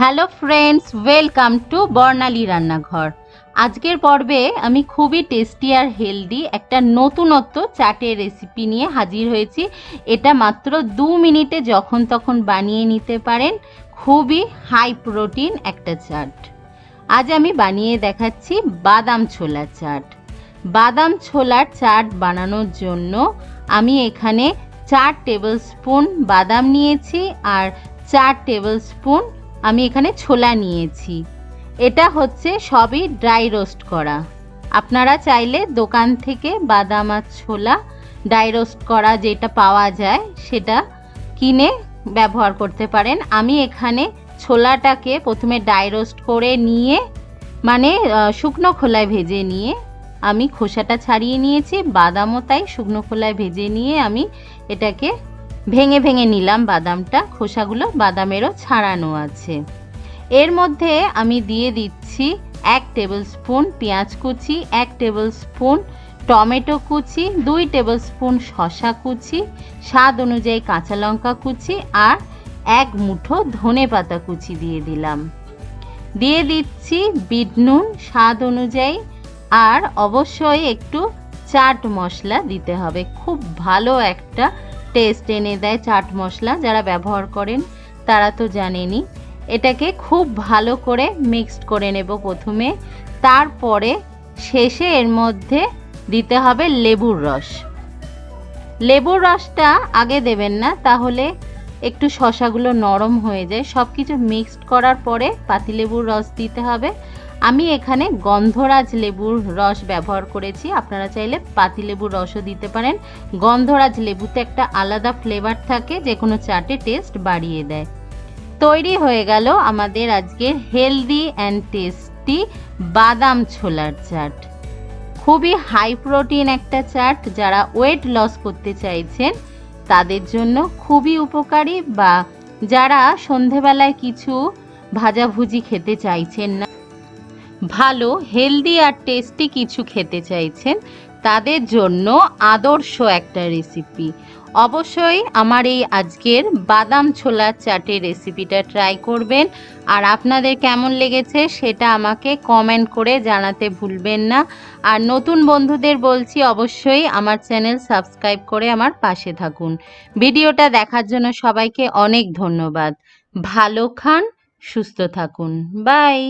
Hello friends, welcome to বর্ণালী রান্নাঘর। আজকের পর্বে আমি খুবই টেস্টি আর হেলদি একটা নতুনত্ব চাটের রেসিপি নিয়ে হাজির হয়েছি। এটা মাত্র 2 মিনিটে যখন তখন বানিয়ে নিতে পারেন। খুবই হাই প্রোটিন একটা চাট। আজ আমি বানিয়ে দেখাচ্ছি বাদাম ছোলা চাট। বাদাম ছোলার চাট বানানোর জন্য আমি এখানে 4 টেবিল স্পুন বাদাম নিয়েছি আর 4 টেবিল স্পুন আমি এখানে ছোলা নিয়েছি। এটা হচ্ছে সবই ড্রাই রোস্ট করা। আপনারা চাইলে দোকান থেকে বাদাম আর ছোলা ড্রাই রোস্ট করা যেটা পাওয়া যায় সেটা কিনে ব্যবহার করতে পারেন। আমি এখানে ছোলাটাকে প্রথমে ড্রাই রোস্ট করে নিয়ে মানে শুকনো খোলায় ভেজে নিয়ে আমি খোসাটা ছাড়িয়ে নিয়েছি। বাদামও তাই শুকনো খোলায় ভেজে নিয়ে আমি এটাকে ভেঙে ভেঙে নিলাম। বাদামটা খোসাগুলো বাদামেরও ছাড়ানো আছে। এর মধ্যে আমি দিয়ে দিচ্ছি 1 টেবিল স্পুন পেঁয়াজ কুচি, 1 টেবিল স্পুন টমেটো কুচি, 2 টেবিল স্পুন শসা কুচি, স্বাদ অনুযায়ী কাঁচা লঙ্কা কুচি আর 1 মুঠো ধনে পাতা কুচি দিয়ে দিলাম। দিয়ে দিচ্ছি বিট নুন স্বাদ অনুযায়ী আর অবশ্যই একটু চাট মশলা দিতে হবে। খুব ভালো একটা টেস্ট এনে দেয় চাট মশলা, যারা ব্যবহার করেন তারা তো জানেনই। এটাকে খুব ভালো করে মিক্সড করে নেব প্রথমে, তারপরে শেষে এর মধ্যে দিতে হবে লেবুর রস। লেবুর রসটা আগে দেবেন না, তাহলে একটু শসাগুলো নরম হয়ে যায়। সব কিছু মিক্সড করার পরে পাতিলেবুর রস দিতে হবে। আমি এখানে গন্ধরাজ লেবুর রস ব্যবহার করেছি, আপনারা চাইলে পাতিলেবুর রসও দিতে পারেন। গন্ধরাজ লেবুতে একটা আলাদা ফ্লেভার থাকে, যে কোনো চাটে টেস্ট বাড়িয়ে দেয়। তৈরি হয়ে গেল আমাদের আজকের হেলদি অ্যান্ড টেস্টি বাদাম ছোলার চাট। খুবই হাই প্রোটিন একটা চাট। যারা ওয়েট লস করতে চাইছেন তাদের জন্য খুবই উপকারী, বা যারা সন্ধেবেলায় কিছু ভাজাভুজি খেতে চাইছেন না, ভালো হেলদি আর টেস্টি কিছু খেতে চাইছেন, তাদের জন্য আদর্শ একটা রেসিপি। অবশ্যই আমার এই আজকের বাদাম ছোলা চাটের রেসিপিটা ট্রাই করবেন। আর আপনাদের কেমন লেগেছে সেটা আমাকে কমেন্ট করে জানাতে ভুলবেন না। আর নতুন বন্ধুদের বলছি, অবশ্যই আমার চ্যানেল সাবস্ক্রাইব করে আমার পাশে থাকুন। ভিডিওটা দেখার জন্য সবাইকে অনেক ধন্যবাদ। ভালো খান, সুস্থ থাকুন। বাই।